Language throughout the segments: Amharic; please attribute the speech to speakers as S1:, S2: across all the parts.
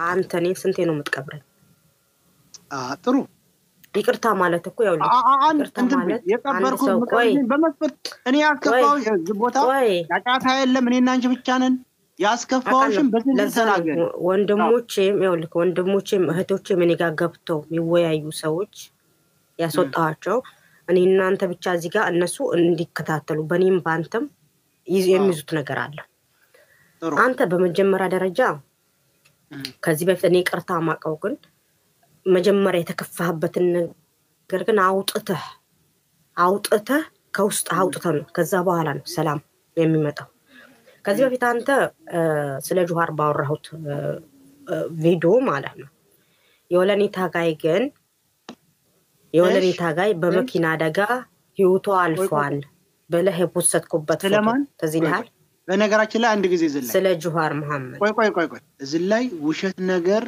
S1: አንተ እኔን ስንቴ ነው የምትቀብረኝ?
S2: ጥሩ
S1: ይቅርታ ማለት እኮ ያው ይቅርታ ማለት
S2: የቀበርኩ በመስፈት እኔ ያስከፋው ቦታ ያጫታ የለም እኔና አንቺ ብቻ ነን ያስከፋውሽም በስንት ተናገር
S1: ወንድሞቼም እህቶቼም እኔ ጋር ገብተው የሚወያዩ ሰዎች ያስወጣቸው እኔ እናንተ ብቻ እዚህ ጋር እነሱ እንዲከታተሉ በኔም ባንተም የሚይዙት ነገር አለ። አንተ በመጀመሪያ ደረጃ ከዚህ በፊት እኔ ይቅርታ ማቀው ግን መጀመሪያ የተከፋህበትን ነገር ግን አውጥተህ ከውስጥ አውጥተህ ነው ከዛ በኋላ ነው ሰላም የሚመጣው። ከዚህ በፊት አንተ ስለ ጁሃር ባወራሁት ቪዲዮ ማለት ነው የወለኔ ታጋይ ግን የወለኔ ታጋይ በመኪና አደጋ ህይወቱ አልፏል በለህ የፖስተትኩበት ተዚልሃል።
S2: በነገራችን ላይ አንድ ጊዜ ዝላይ
S1: ስለ ጁሃር መሐመድ
S2: ቆይ ዝላይ ውሸት ነገር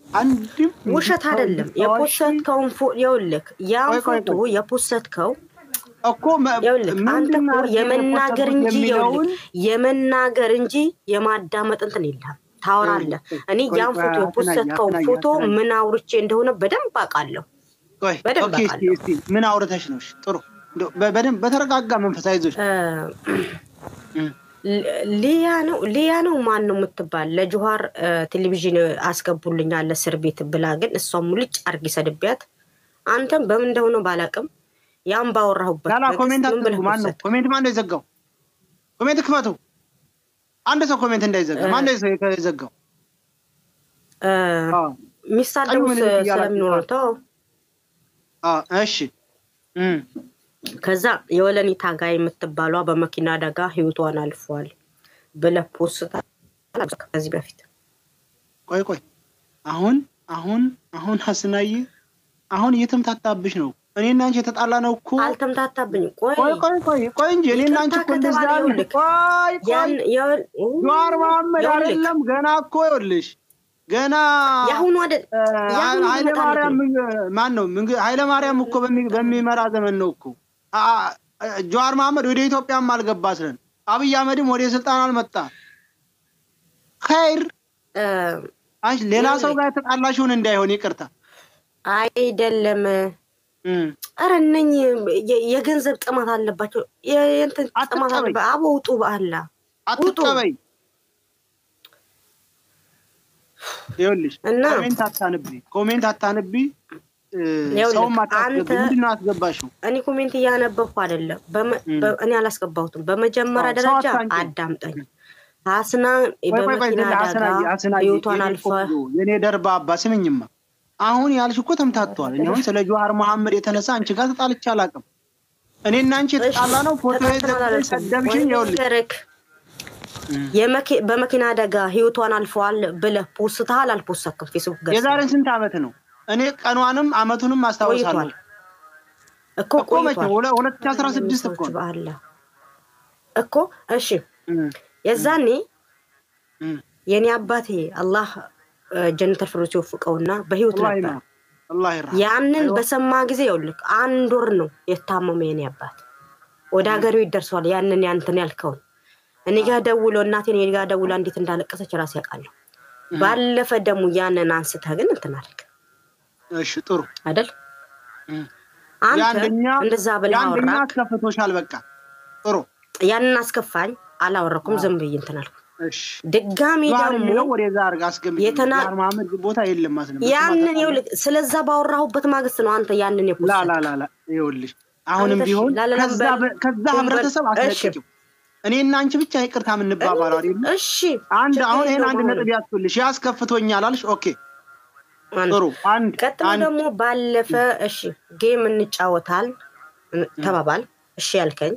S2: አንድም
S1: ውሸት አይደለም የፖስተትከው ይውልክ ያ ፎቶ የፖስተትከው እኮ አንተኮ የመናገር እንጂ የማዳመጥ እንትን የለም ታወራለህ። እኔ ያን ፎቶ የፖስተትከው ፎቶ ምን አውርቼ እንደሆነ በደንብ አውቃለሁ።
S2: ኦኬ እስቲ ምን አውርተሽ ነው? ጥሩ በደንብ በተረጋጋ መንፈስ አይዞሽ። ሊያ ነው ማን ነው የምትባል ለጁሃር ቴሌቪዥን አስገቡልኛል እስር ቤት ብላ ግን እሷም ሙልጭ አርጊ ሰድቢያት አንተም በምን እንደሆነ ባላቅም ያን ባወራሁበት ላላ ኮሜንት አትሉ ማን ነው ኮሜንት ማን ነው የዘጋው? ኮሜንት ክፈቱ። አንድ ሰው ኮሜንት እንዳይዘጋ ማን ነው የዘጋው?
S1: ሚሳደው ስለሚኖር ተው።
S2: እሺ
S1: ከዛ የወለኔ ታጋይ የምትባለው በመኪና አደጋ ህይወቷን አልፏል ብለህ ፖስታ ከዚህ በፊት
S2: ቆይ አሁን ሐስናዬ አሁን እየተምታታብሽ ነው። እኔና አንቺ የተጣላ ነው እኮ
S1: አልተምታታብኝ።
S2: ቆይ እንጂ እኔና አንቺ እኮ እንደዛ ጁሃር መሐመድ አይደለም ገና እኮ ይኸውልሽ ገና
S1: ያሁኑ አይደል
S2: ኃይለ ማርያም ማን ነው ኃይለ ማርያም እኮ በሚመራ ዘመን ነው እኮ ጁሃር መሐመድ ወደ ኢትዮጵያም አልገባስለን አብይ አህመድም ወደ ስልጣን አልመጣ ኸይር አንቺ ሌላ ሰው ጋር ተጣላሽውን እንዳይሆን ይቅርታ
S1: አይደለም። አረነኝ የገንዘብ ጥማት አለባቸው የእንትን ጥማት አለባ አቦውጡ በአላ
S2: አትቀበይ ይኸውልሽ ኮሜንት አታንቢ ሰው ማታስገብ ምንድነው አስገባሽው?
S1: እኔ ኮሜንት እያነበብኩ አይደለም እኔ አላስገባሁትም። በመጀመሪያ ደረጃ አዳምጠኝ ሐስና በመኪና አደጋ ህይወቷን አልፏ
S2: የኔ ደርባባ ስምኝማ አሁን ያልሽ እኮ ተምታቷል። እኔ አሁን ስለ ጁሃር መሐመድ የተነሳ አንቺ ጋር ተጣልቼ አላውቅም። እኔና አንቺ የተጣላ ነው ፎቶ የሰደብሽኝ ይኸውልሽ
S1: በመኪና አደጋ ህይወቷን አልፏል ብለህ ፖስተሃል አልፖስተክም? ፌስቡክ ገጽ
S2: የዛሬን ስንት አመት ነው? እኔ ቀኗንም አመቱንም አስተዋውሳለሁ እኮ 2016 እኮ
S1: ባላ እኮ እሺ የዛኔ የኔ አባቴ አላህ ጀነተል ፍርዶስ ይወፍቀውና በህይወት ነበር።
S2: አላህ ይርሐም።
S1: ያንን በሰማ ጊዜ ይኸውልህ አንድ ወር ነው የታመመ የኔ አባት ወደ ሀገሩ ይደርሷል። ያንተን ያልከው እኔ ጋር ደውሎ እናቴን የኔ ጋር ደውላ እንዴት እንዳለቀሰች ራስ ያውቃለሁ። ባለፈ ደሙ ያንን አንስተ ግን እንትን አልክ።
S2: እሺ ጥሩ
S1: አይደል? አንተ እንደዛ ብለህ አወራክ።
S2: ያንኛ አስከፍቶሻል በቃ ጥሩ
S1: ያንን አስከፋኝ አላወራኩም ዝም ብዬ እንትን አልኩ።
S2: እሺ
S1: ድጋሚ ደግሞ
S2: ወደዛ አርጋ አስገምጥ ጁሃር መሐመድ ቦታ የለም ማለት ነው።
S1: ያንን ይኸውልህ ስለዛ ባወራሁበት ማግስት ነው አንተ ያንን የፖስት
S2: ላ ይኸውልሽ አሁንም ቢሆን ከዛ ህብረተሰብ አስለቅቂው እኔና አንቺ ብቻ ይቅርታ ምን እንባባለው አይደል?
S1: እሺ
S2: አሁን ይሄን አንድ ነጥብ ያስፈልሽ ያስከፍቶኛል አልሽ። ኦኬ ጥሩ
S1: ቀጥሎ ደግሞ ባለፈ እሺ ጌም እንጫወታል ተባባል እሺ ያልከኝ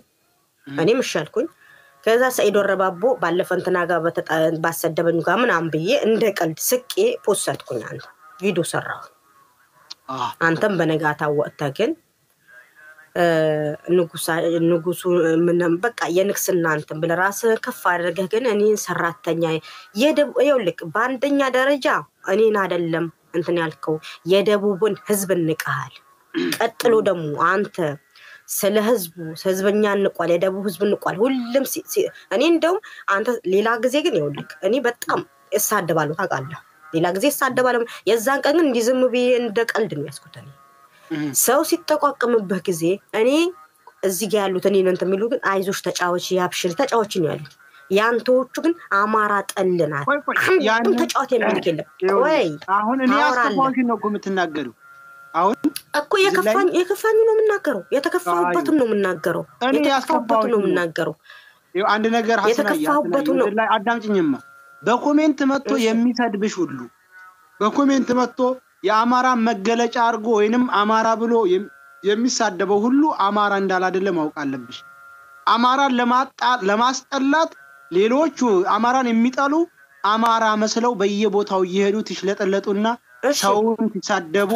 S1: እኔም እሺ አልኩኝ። ከዛ ሰይዶ ረባቦ ባለፈ እንትና ጋር ባሰደበኝ ጋር ምናምን ብዬ እንደ ቀልድ ስቄ ፖስትኩኝ አንተ ቪዲዮ ሰራው። አንተም በነጋታው ወጥተህ ግን ንጉሱ ምንም በቃ የንክስና እንትን ብለራስ ከፍ አድርገህ ግን እኔን ሰራተኛ ይኸውልህ በአንደኛ ደረጃ እኔን አይደለም እንትን ያልከው የደቡብን ህዝብ ንቀሃል። ቀጥሎ ደግሞ አንተ ስለ ህዝብኛ እንቋል የደቡብ ህዝብ እንቋል ሁሉም እኔ እንደው አንተ ሌላ ጊዜ ግን ይኸውልህ እኔ በጣም እሳደባለሁ ታውቃለህ
S2: ሌላ ጊዜ ሳደባለም የዛን ቀን ግን እንዲዝም ብዬ እንደ ቀልድ ነው ያስኩተኝ ሰው ሲተቋቀምበት ጊዜ እኔ እዚህ ጋር ያሉት እኔ ነን ተሚሉ ግን አይዞሽ ተጫዋች ያብሽር ተጫዋች ነው ያሉት ያንተዎቹ ግን አማራ ጠልናት ያን ተጫዋች የሚልክ የለም ወይ
S3: አሁን እኔ ያስተፋውሽ ነው የምትናገሩ አሁን
S2: እኮ የከፋኝ ነው የምናገረው የተከፋውበትን ነው የምናገረው የተከፋውበትን ነው የምናገረው
S3: አንድ ነገር ሐሰናያ ላይ አዳምጪኝማ በኮሜንት መጥቶ የሚሰድብሽ ሁሉ በኮሜንት መጥቶ የአማራ መገለጫ አርጎ ወይንም አማራ ብሎ የሚሳደበው ሁሉ አማራ እንዳል አይደለም ማውቅ አለብሽ አማራን ለማስጠላት ሌሎቹ አማራን የሚጠሉ አማራ መስለው በየቦታው ይሄዱ ትሽለጠለጡና ሰውን ሲሳደቡ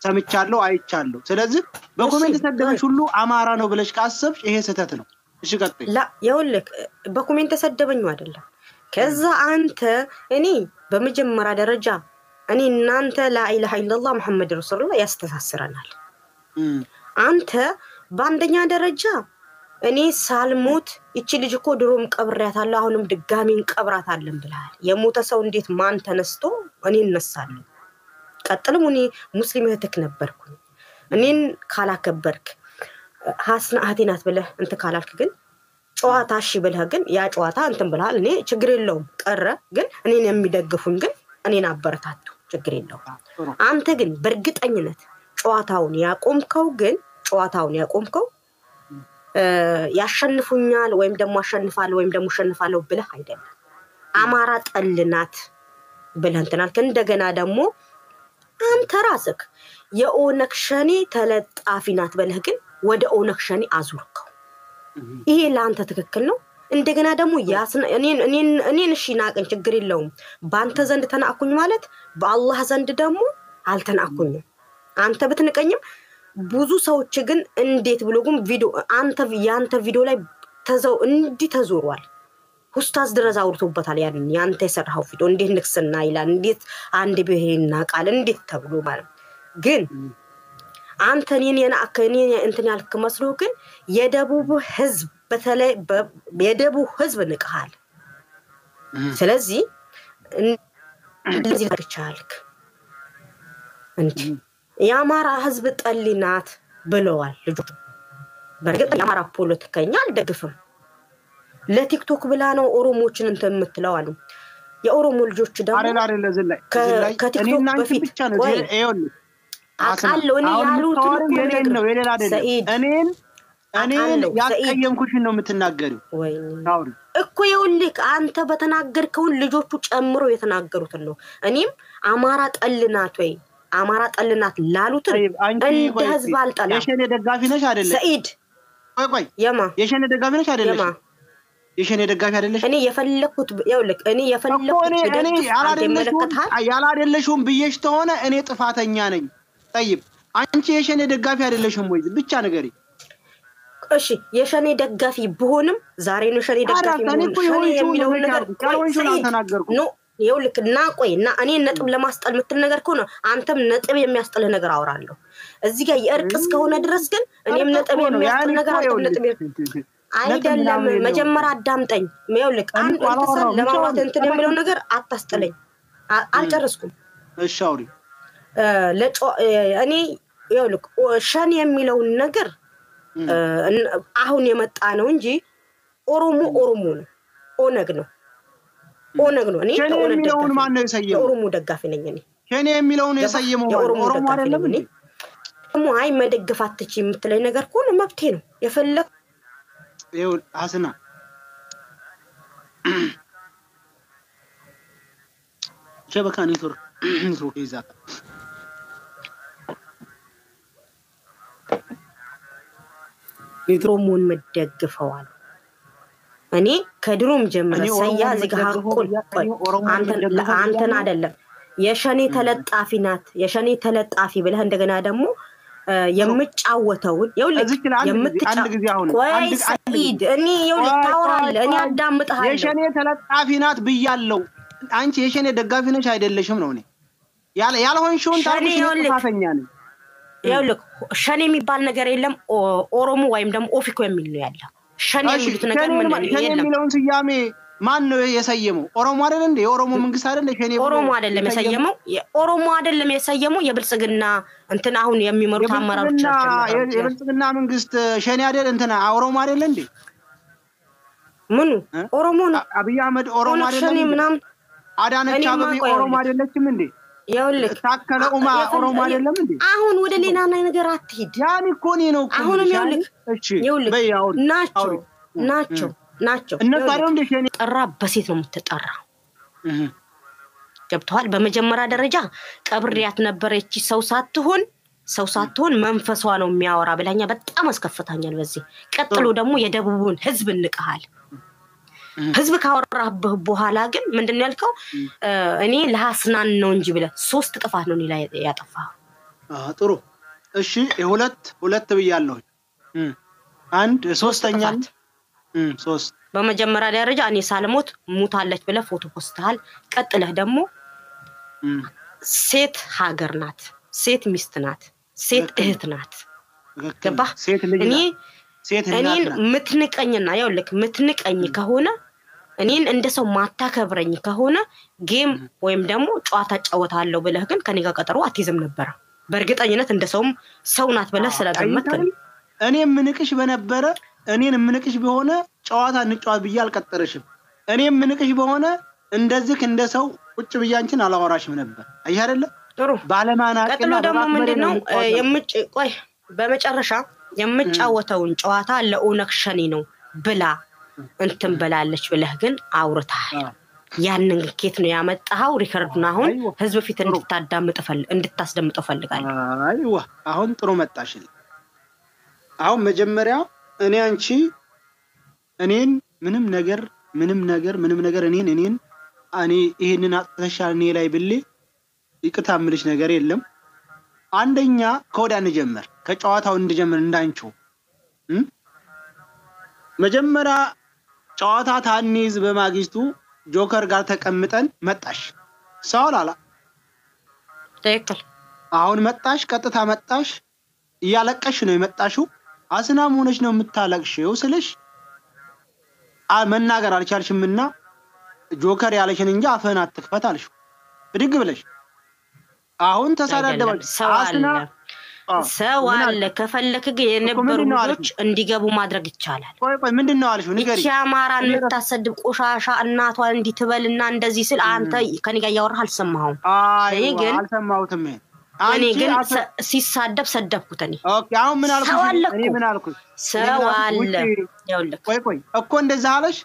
S3: ሰምቻለሁ አይቻለሁ ስለዚህ በኮሜንት ተሰደበሽ ሁሉ አማራ ነው ብለሽ ካሰብሽ ይሄ ስህተት ነው እሺ ቀጥይ
S2: ላ ይኸውልህ በኮሜንት ተሰደበኝ አይደለም ከዛ አንተ እኔ በመጀመሪያ ደረጃ እኔ እናንተ ላኢላሃ ኢላላህ ሙሐመድ ረሱላህ ያስተሳስረናል አንተ በአንደኛ ደረጃ እኔ ሳልሞት እቺ ልጅ እኮ ድሮም ቀብራታለሁ አሁንም ድጋሚን ቀብራታለን ብለሃል የሞተ ሰው እንዴት ማን ተነስቶ እኔ እነሳለሁ ቀጥልም እኔ ሙስሊም እህትክ ነበርኩ እኔን ካላከበርክ ሐስና አህቲናት ብለህ እንት ካላልክ ግን ጨዋታ እሺ ብለህ ግን ያ ጨዋታ እንትን ብለሃል እኔ ችግር የለውም ቀረ ግን እኔን የሚደግፉኝ ግን እኔን አበረታቱ ችግር የለውም አንተ ግን በርግጠኝነት ጨዋታውን ያቆምከው ያሸንፉኛል ወይም ደሞ አሸንፋለሁ ወይም ደሞ ሸንፋለሁ ብለህ አይደለም አማራ ጠልናት ብለህ እንትናልክ እንደገና ደሞ አንተ ራስክ የኦነግ ሸኔ ተለጣፊናት ብለህ ግን ወደ ኦነግ ሸኔ አዙርከው ይሄ ላንተ ትክክል ነው እንደገና ደሞ እኔን እሺ ናቀን ችግር የለውም ባንተ ዘንድ ተናኩኝ ማለት በአላህ ዘንድ ደሞ አልተናኩኝም አንተ ብትንቀኝም ብዙ ሰዎች ግን እንዴት ብሎ ግን ቪዲዮ ያንተ ቪዲዮ ላይ ተዘው እንዲ ተዞሯል ኡስታዝ ድረስ አውርቶበታል ያንተ የሰራው ቪዲዮ እንዴት ንክስና ይላል እንዴት አንድ ብሄና ቃል እንዴት ተብሎ ማለት ግን አንተ እኔን እንትን ያልክ መስሎ ግን የደቡብ ህዝብ በተለይ የደቡብ ህዝብ ንቀሃል ስለዚህ እንደዚህ ታርቻልክ እንጂ የአማራ ህዝብ ጠልናት ብለዋል ልጆች በርግጥ የአማራ ፖለቲከኛ አልደግፍም ለቲክቶክ ብላ ነው ኦሮሞችን እንትን የምትለው አሉ የኦሮሞ ልጆች ደግሞ
S3: አይደለ ዝላይ
S2: ከቲክቶክ በፊት
S3: ብቻ ነው ይሄውል
S2: አቃለው እኔ ያሉት
S3: ነው የሌላ አይደለም እኔን ያቀየምኩሽን ነው የምትናገሪው
S2: ወይ
S3: ታውሪ
S2: እኮ ይውልክ አንተ በተናገርከው ልጆቹ ጨምሮ የተናገሩትን ነው እኔም አማራ ጠልናት ወይ አማራ ጠልናት ላሉት እንደ ህዝብ አልጠላ
S3: የሸኔ ደጋፊ ነሽ አይደለ
S2: ሰኢድ
S3: ቆይ
S2: የማ
S3: የሸኔ ደጋፊ ነሽ አይደለ የሸኔ ደጋፊ አይደለሽ
S2: እኔ የፈለኩት ይውልክ እኔ የፈለኩት
S3: ያላደለሽም ብዬሽ ተሆነ እኔ ጥፋተኛ ነኝ طيب አንቺ የሸኔ ደጋፊ አይደለሽም ወይ ብቻ ነገሪ
S2: እሺ የሸኔ ደጋፊ ብሆንም ዛሬ ነው ሸኔ ደጋፊ ሸኔ የሚለው ነገር ነው ይውልክ እና ቆይና እኔ ነጥብ ለማስጠል ምትል ነገር ከሆነ አንተም ነጥብ የሚያስጠል ነገር አወራለሁ እዚህ ጋር የእርቅ እስከሆነ ድረስ ግን እኔም ነጥብ የሚያስጠል ነገር አንተም ነጥብ አይደለም መጀመሪያ አዳምጠኝ ይውልክ አንተ ለማዋት እንትን የሚለው ነገር አታስጠለኝ አልጨርስኩም
S3: እሺ አውሪ
S2: እኔ ይውልክ ሸኔ የሚለው ነገር አሁን የመጣ ነው እንጂ ኦሮሞ ነው ኦነግ ነው እኔ
S3: ኦነግ ማን ነው የሰየመው
S2: የኦሮሞ ደጋፊ ነኝ እኔ
S3: ሸኔ የሚለውን የሰየመው ኦሮሞ አይደለም እንዴ
S2: አይ መደገፍ አትችይ የምትለኝ ነገር ከሆነ መብቴ ነው የፈለክ
S3: ይው ሐሰና ሸበካ ኔትወርክ ይዛታ
S2: ኦሮሞን መደግፈዋል እኔ ከድሮም ጀምረ ሰያ እዚህ ጋር አንተን አይደለም የሸኔ ተለጣፊ ናት የሸኔ ተለጣፊ ብለህ እንደገና ደግሞ የምጫወተውን ይውልክ ቆይ ሰኢድ እኔ ይውልክ ታወራለህ እኔ አዳምጥሃለሁ
S3: የሸኔ ተለጣፊ ናት ብያለሁ አንቺ የሸኔ ደጋፊ ነሽ አይደለሽም ነው እኔ ያልሆንሽውን ታሪክ ተፋፈኛ ነኝ
S2: ይውልክ ሸኔ የሚባል ነገር የለም ኦሮሞ ወይም ደግሞ ኦፊኮ የሚል ነው ያለው ሸኔ የሚሉት ነገር ምን ነው
S3: የለም የሚለውን ስያሜ ማን ነው የሰየመው ኦሮሞ አይደል እንዴ የኦሮሞ መንግስት አይደል ሸኔ
S2: ኦሮሞ አይደለም የሰየመው ኦሮሞ አይደለም የሰየመው የብልጽግና እንትና አሁን የሚመሩት አመራሮች ናቸው
S3: የብልጽግና መንግስት ሸኔ አይደል እንትና ኦሮሞ አይደል እንዴ
S2: ምኑ ኦሮሞ ነው
S3: አብይ አህመድ ኦሮሞ አይደለም
S2: ሸኔ ምናምን
S3: አዳነች አቤቤ ኦሮሞ አይደለችም እንዴ
S2: ይኸውልህ
S3: ታከለ ኡማ ኦሮሞ አይደለም እንዴ
S2: አሁን ወደ ሌላ ነገር አትሂድ
S3: ያኔ እኮ ነው እኮ
S2: አሁን ይኸውልህ ናቸው
S3: እነሱ አይደለም እንዴ ሸኔ
S2: ጠራ በሴት ነው የምትጠራው ገብቷል በመጀመሪያ ደረጃ ቀብሪያት ነበረች ሰው ሳትሆን መንፈሷ ነው የሚያወራ ብላኛ በጣም አስከፍታኛል በዚህ ቀጥሎ ደግሞ የደቡቡን ህዝብ እንቀሃል ህዝብ ካወራህበት በኋላ ግን ምንድነው ያልከው እኔ ለሐስናን ነው እንጂ ብለ 3 ጥፋት ነው ሌላ ያጠፋው
S3: ጥሩ እሺ ሁለት ብያለሁ አንድ ሶስተኛ 3
S2: በመጀመሪያ ደረጃ እኔ ሳልሞት ሙታለች ብለ ፎቶ ፖስተሃል ቀጥለህ ደግሞ ሴት ሀገር ናት ሴት ሚስት ናት ሴት እህት ናት ገባ እኔን ምትንቀኝና ያውልክ ምትንቀኝ ከሆነ እኔን እንደሰው ማታከብረኝ ከሆነ ጌም ወይም ደግሞ ጨዋታ ጫወታለሁ ብለህ ግን ከኔ ጋር ቀጠሮ አትይዝም ነበር በእርግጠኝነት እንደሰውም ሰው ናት ብለህ ስለገመትከኝ
S3: እኔ ምንቅሽ በነበረ እኔን ምንቅሽ በሆነ ጨዋታ እንጫወት ብዬ አልቀጠረሽም እኔ ምንቅሽ በሆነ እንደዚህ እንደሰው ቁጭ ብያንችን አላወራሽም ነበር አይ አይደለ
S2: ጥሩ
S3: ባለማናቀና
S2: ቀጥሎ ደግሞ ምንድነው ቆይ በመጨረሻ የምጫወተውን ጨዋታ ለኦነግ ሸኔ ነው ብላ እንትን በላለች ብለህ ግን አውርታል ያንን ኬት ነው ያመጣው ሪከርዱን አሁን ህዝብ ፊት እንድታስደምጠው ፈልጋለሁ
S3: አይዋ አሁን ጥሩ መጣሽ አሁን መጀመሪያ እኔ አንቺ እኔን ምንም ነገር እኔን ይሄንን አጥተሻል እኔ ላይ ብሌ ይቅታ ምልሽ ነገር የለም አንደኛ ኮዳ እንጀምር ከጨዋታው እንጀምር እንዳንቺው መጀመሪያ ጨዋታ ታንይዝ በማግስቱ ጆከር ጋር ተቀምጠን መጣሽ ሳውላላ
S2: ትክክል
S3: አሁን መጣሽ ቀጥታ መጣሽ ያለቀሽ ነው የመጣሽው አስናም ሆነሽ ነው የምታለቅሽው ስለሽ መናገር አልቻልሽምና ጆከር ያለሽን እንጂ አፈን አትክፈት አልሽ ብድግ ብለሽ አሁን ተሳዳደባች
S2: ሰው አለ ከፈለክ የነበሩ ልጆች እንዲገቡ ማድረግ ይቻላል
S3: ቆይ ምንድነው አልሽው ንገሪ
S2: ቻማራን የምታሰድብ ቆሻሻ እናቷን እንዲትበልና እንደዚህ ስል አንተ ከኔ ጋር ያወራህ አልሰማኸው
S3: እኔ ግን አልሰማሁትም
S2: እኔ ግን ሲሳደብ ሰደብኩት እኔ
S3: ኦኬ አሁን ምን አልኩሽ እኔ ምን አልኩሽ
S2: ሰው አለ ያውልክ
S3: ቆይ እኮ እንደዛ አለሽ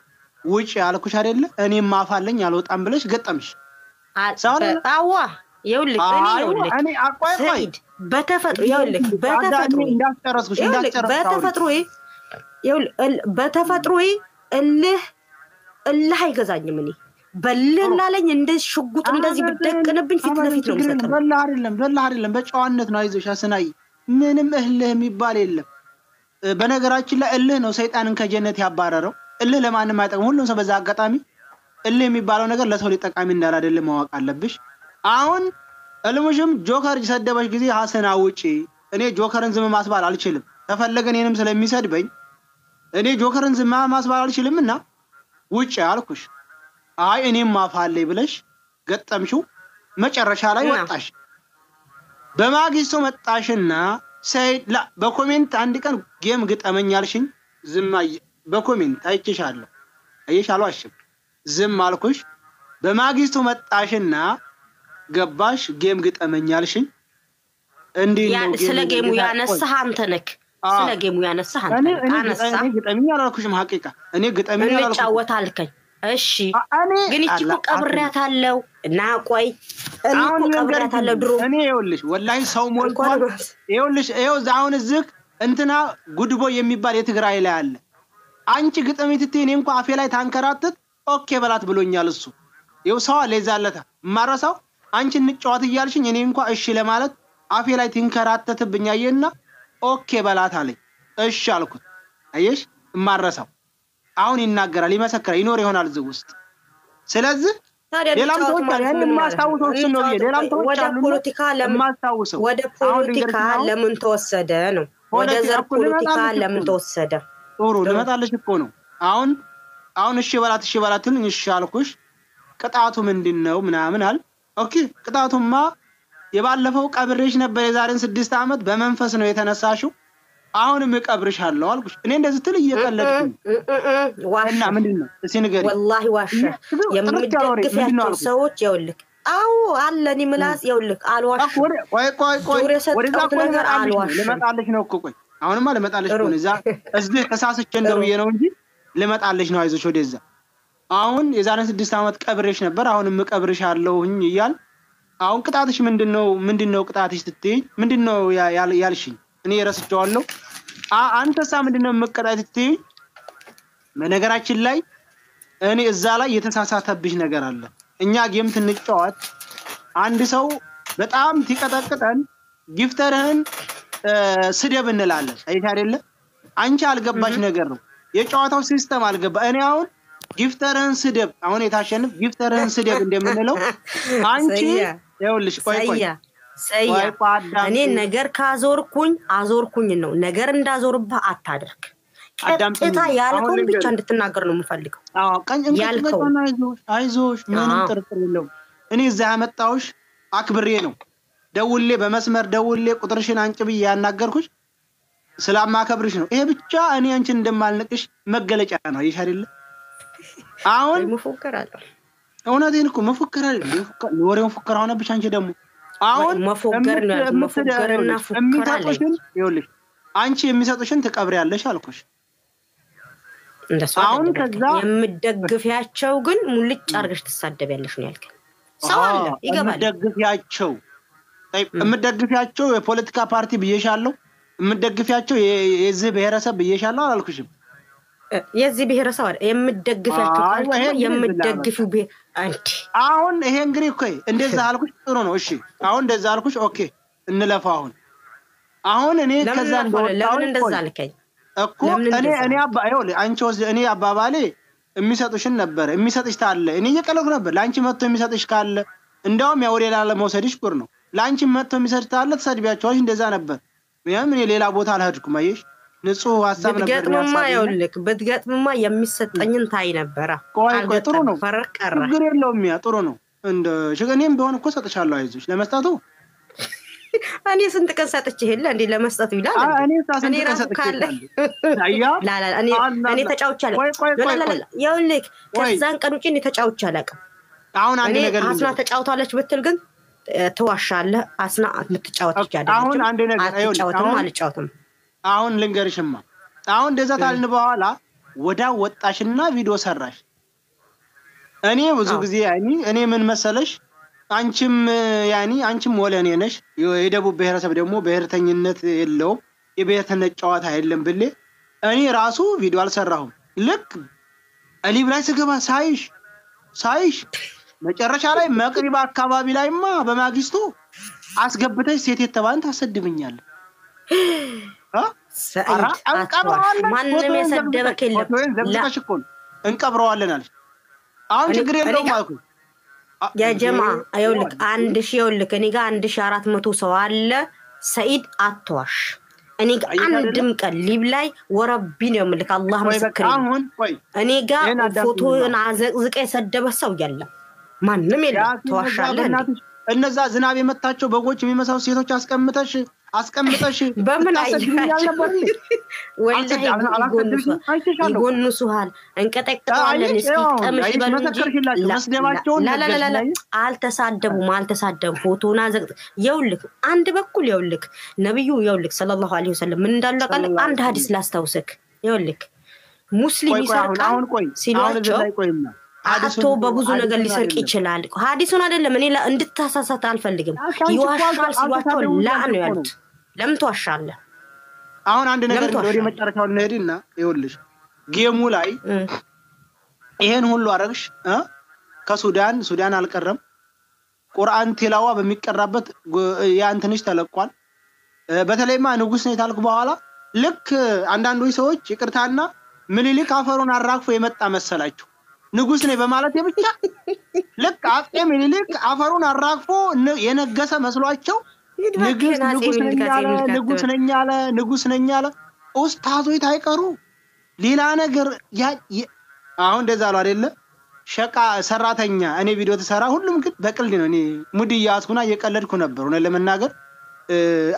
S3: ውጪ አልኩሽ አይደለ እኔም ማፋለኝ አልወጣም ብለሽ ገጠምሽ
S2: አዋ ይውልክ እኔ ሰይድ በተፈጥሮ ይውልክ በተፈጥሮ እልህ አይገዛኝም እኔ በልላለኝ እንደ ሽጉጥ እንደዚህ በደቅንብኝ ፊት ለፊት ነው የምሰጠው
S3: በላ አይደለም በጨዋነት ነው አይዞሽ አስናይ ምንም እልህ የሚባል የለም በነገራችን ላይ እልህ ነው ሰይጣንን ከጀነት ያባረረው እልህ ለማንም አይጠቅም ሁሉም ሰው በዛ አጋጣሚ እልህ የሚባለው ነገር ለሰው ሊጠቃሚ እንዳል አይደለም ማወቅ አለብሽ አሁን እልሙሽም ጆከር ይሰደበሽ ጊዜ ሐሰና ውጪ እኔ ጆከርን ዝም ማስባል አልችልም ተፈለገን እኔንም ስለሚሰድበኝ እኔ ጆከርን ዝም ማስባል አልችልምና ውጪ አልኩሽ አይ እኔም ማፋለይ ብለሽ ገጠምሽው መጨረሻ ላይ ወጣሽ በማግስቱ መጣሽና ሰይድ በኮሜንት አንድ ቀን ጌም ግጠመኛልሽኝ ዝም በኮሜንት አይቼሻለሁ አይሻለሁ አሽም ዝም አልኩሽ በማግስቱ መጣሽና ገባሽ ጌም ግጠመኛልሽኝ እንዴ ነው
S2: ስለ ጌሙ ያነሳህ አንተ ነክ ስለ ጌሙ ያነሳህ አንተ
S3: እኔ ግጠመኛ አላልኩሽም ሐቂቃ እኔ ግጠመኛ አላልኩሽ
S2: እንጫወታልከኝ እሺ ግን እቺ ቀብሪያታለው እና ቆይ እኔ ቀብሪያታለው ድሮ
S3: እኔ ይኸውልሽ ወላሂ ሰው ሞልቷል ይኸውልሽ አሁን እዝክ እንትና ጉድቦ የሚባል የትግራይ ላይ አለ አንቺ ግጠመኝት እኔ እንኳን አፌ ላይ ታንከራተት ኦኬ በላት ብሎኛል እሱ ይኸው ሰው ለዛለታ ማረሳው አንቺ እንጫወት ይያልሽኝ እኔ እንኳን እሺ ለማለት አፌ ላይ ትንከራተትብኛየና ኦኬ በላት አለኝ እሺ አልኩት አየሽ ማረሳው አሁን ይናገራል ይመሰክራል ይኖር ይሆናል እዚህ ውስጥ ስለዚህ ሌላም ሰዎች ያንን ማስተዋወው እሱ ነው ሌላም ሰዎች አሉ
S2: ወደ ፖለቲካ ለምን ተወሰደ ነው ወደ ዘር ፖለቲካ ለምን ተወሰደ
S3: ጥሩ ልመጣለሽ እኮ ነው አሁን አሁን እሺ በላትልኝ እሺ አልኩሽ ቅጣቱ ምንድነው ምናምን አል ኦኬ ቅጣቱማ የባለፈው ቀብሬሽ ነበር የዛሬን 6 አመት በመንፈስ ነው የተነሳሽው አሁንም እቀብርሻለሁ አልኩሽ እኔ እንደዚህ ትል እየቀለድኩኝ ዋና ምንድነው እስኪ ንገሪ
S2: والله ዋሽ የምትደግፊያቸው ሰዎች ይኸውልህ አው አለኒ ምላስ ይኸውልህ አልዋሽ
S3: ቆይ ወደዛ ነገር አልዋሽ ለመጣልሽ ነው እኮ ቆይ አሁንማ ለመጣልሽ ነው እዛ እዚህ ተሳስቼ እንደውዬ ነው እንጂ ለመጣልሽ ነው አይዞሽ ወደዛ አሁን የዛሬን 6 አመት ቀብሬሽ ነበር አሁንም እቀብርሻለሁኝ ይያል አሁን ቅጣትሽ ምንድነው ቅጣትሽ ስትይ ምንድነው ያልሽኝ እኔ ረስቼዋለሁ አንተሳ ምንድነው መቀጣት ስትይ በነገራችን ላይ እኔ እዛ ላይ የተሳሳተብሽ ነገር አለ እኛ ጌም ትንጫወት አንድ ሰው በጣም ትቀጠቅጠን ጊፍተርህን ስደብ እንላለን አይታ አይደለ አንቺ አልገባሽ ነገር ነው የጨዋታው ሲስተም አልገባ እኔ አሁን ጊፍተርህን ስደብ አሁን የታሸንፍ ጊፍተርህን ስደብ እንደምንለው አንቺ ይኸውልሽ ቆይ ሰያ እኔ ነገር አዞርኩኝ ነው ነገር እንዳዞርባ አታድርግ ቀጥታ ያልከው ብቻ እንድትናገር ነው የምፈልገው ያልከው አይዞሽ ምንም ጥርጥር የለውም እኔ እዛ ያመጣውሽ አክብሬ ነው ደውሌ በመስመር ደውሌ ቁጥርሽን አንጭብዬ ያናገርኩሽ ስለማከብርሽ ነው ይሄ ብቻ እኔ አንቺን እንደማልነቅሽ መገለጫ ነው አይሽ አይደለ አሁን
S2: መፎከራለሁ
S3: እውነቴን እኮ መፎከራለሁ ወሬውን ፎከራ ሆነብሽ አንቺ ደግሞ አሁን
S2: መፎከርና ፎከራለሽ
S3: ይኸውልሽ አንቺ የሚሰጡሽን ትቀብሪያለሽ አልኩሽ
S2: እንደሷ አሁን ከዛ የምትደግፊያቸው ግን ሙልጭ አርገሽ ተሳደብያለሽ ነው ያልከኝ ሰው አለ ይገባል የምትደግፊያቸው የፖለቲካ ፓርቲ ብዬሻለሁ የምትደግፊያቸው የዚህ ብሔረሰብ ብዬሻለሁ አላልኩሽም የዚህ ብሔረሰብ የምትደግፊያቸው የምትደግፊው አንቺ
S3: አሁን ይሄ እንግዲህ እኮ እንደዛ አልኩሽ ጥሩ ነው እሺ አሁን እንደዛ አልኩሽ ኦኬ እንለፋው አሁን እኔ ከዛ
S2: ለምን እንደዛ አልከኝ
S3: እኮ እኔ አንቺ እኔ አባባሌ የሚሰጡሽን ነበር የሚሰጥሽ ታለ እኔ እየቀለኩ ነበር ላንቺ መጥቶ የሚሰጥሽ ካለ እንደውም ያው ወደ ሌላ መውሰድሽ ቁር ነው ላንቺ መጥቶ የሚሰጥሽ ታለ ተሰድቢያቸውሽ እንደዛ ነበር ምን ሌላ ቦታ አልሄድኩም አይሽ ንጹህ ሐሳብ ነበር
S2: በትገጥምማ የሚሰጠኝን ታይ ነበር
S3: ቆይ ጥሩ ነው ችግር የለውም ያ ጥሩ ነው እንደ ሸገኔም ቢሆን እኮ ሰጥቻለሁ አይዞሽ ለመስጠቱ
S2: እኔ ስንት ቀን ሰጥቼ ይሄለ እንዴ ለመስጠቱ ይላል
S3: እኔ ራሱ ካለ
S2: ላላ እኔ ተጫውቻለሁ ይኸውልህ ከዛን ቀን ውጪ እኔ ተጫውቻለሁ
S3: አሁን አንድ ነገር
S2: አስና ተጫውታለች ብትል ግን ተዋሻለህ አስና ልትጫወት ይቻላል
S3: አሁን አንድ ነገር
S2: አልጫወትም
S3: አሁን ልንገርሽማ አሁን እንደዛ ታልን በኋላ ወዳው ወጣሽና ቪዲዮ ሰራሽ እኔ ብዙ ጊዜ እኔ ምን መሰለሽ አንቺም ወለኔ ነሽ የደቡብ ብሔረሰብ ደግሞ ብሔርተኝነት የለውም የብሔርተኝነት ጨዋታ አይደለም ብለ እኔ ራሱ ቪዲዮ አልሰራሁም ልክ አሊብ ላይ ስገባ ሳይሽ መጨረሻ ላይ መቅሪባ አካባቢ ላይማ በማግስቱ አስገብተሽ ሴት የተባን ታሰድብኛል
S2: ሰይድ ማንንም የሰደበክ የለም
S3: ለምታሽኮን እንቀብረዋለን አለሽ አሁን ችግር የለውም አልኩ
S2: ያ ጀማ አይውልክ 1000 ይውልክ እኔ ጋር 1400 ሰው አለ ሰይድ አትዋሽ እኔ ጋር አንድም ቀን ሊብ ላይ ወረቢ ነው የምልክ አላህ መስክር እኔ ጋር ፎቶን አዘቅዝቀ የሰደበ ሰው የለም ማንንም የለም ተዋሻለህ
S3: እነዛ ዝናብ የመታቸው በጎች የሚመሳው ሴቶች አስቀምጠሽ
S2: በምን አይያል ነበር ወላሂ ይጎንሱሃል እንቀጠቅጣለን እስኪ ጠምሽ በልንጂ ላ አልተሳደቡም ፎቶና ዘቅጥ ይውልክ አንድ በኩል ይውልክ ነብዩ ይውልክ ሰለላሁ ዐለይሂ ወሰለም ምን እንዳለቀለ አንድ ሐዲስ ላስታውስክ ይውልክ ሙስሊም ይሰርቃል ሲሏቸው አቶ በብዙ ነገር ሊሰርቅ ይችላል ሐዲሱን አይደለም እኔ እንድታሳሳት አልፈልግም ይዋሻል ሲሏቸው ላ ነው ያሉት ለምን ተዋሻለህ
S3: አሁን አንድ ነገር ወደ መጨረሻው እንሄድና ይኸውልሽ ጌሙ ላይ ይሄን ሁሉ አረግሽ ከሱዳን አልቀረም ቁርአን ቲላዋ በሚቀራበት ያንተንሽ ተለቋል በተለይማ ንጉስ ነው ታልኩ በኋላ ልክ አንዳንዶች ሰዎች ይቅርታና ምልልክ አፈሩን አራግፎ የመጣ መሰላችሁ ንጉስ ነው በማለት የብቻ ልክ አጤ ምልልክ አፈሩን አራግፎ የነገሰ መስሏቸው ንጉስ ነኝ አለ ኡስታዞች ታይቀሩ ሌላ ነገር አሁን እንደዛ አሉ አይደለ ሸቃ ሰራተኛ እኔ ቪዲዮ ተሰራ ሁሉም ግን በቅልድ ነው እኔ ሙድ ያስኩና እየቀለድኩ ነበር ነው ለመናገር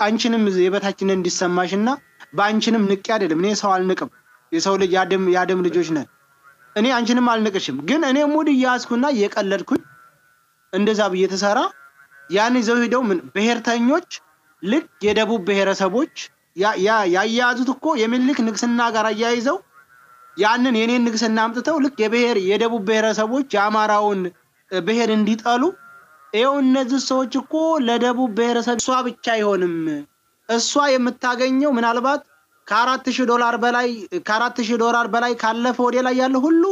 S3: አንቺንም የበታችን እንዲሰማሽና ባንቺንም ንቅ አይደለም እኔ ሰው አልንቅም የሰው ልጅ ያደም ልጆች ነን እኔ አንቺንም አልንቅሽም ግን እኔ ሙድ ያስኩና እየቀለድኩኝ እንደዛ በየተሰራ ያን ይዘው ሄደው ምን ብሔርተኞች ልክ የደቡብ ብሔረሰቦች ያያዙት እኮ የሚልክ ንግስና ጋር ያያይዘው ያንን የኔን ንግስና አምጥተው ልክ የደቡብ ብሔረሰቦች የአማራውን ብሔር እንዲጣሉ ይሄው እነዚህ ሰዎች እኮ ለደቡብ ብሔረሰብ እሷ ብቻ አይሆንም እሷ የምታገኘው ምናልባት $4000 በላይ $4000 በላይ ካለፈ ወደ ላይ ያለው ሁሉ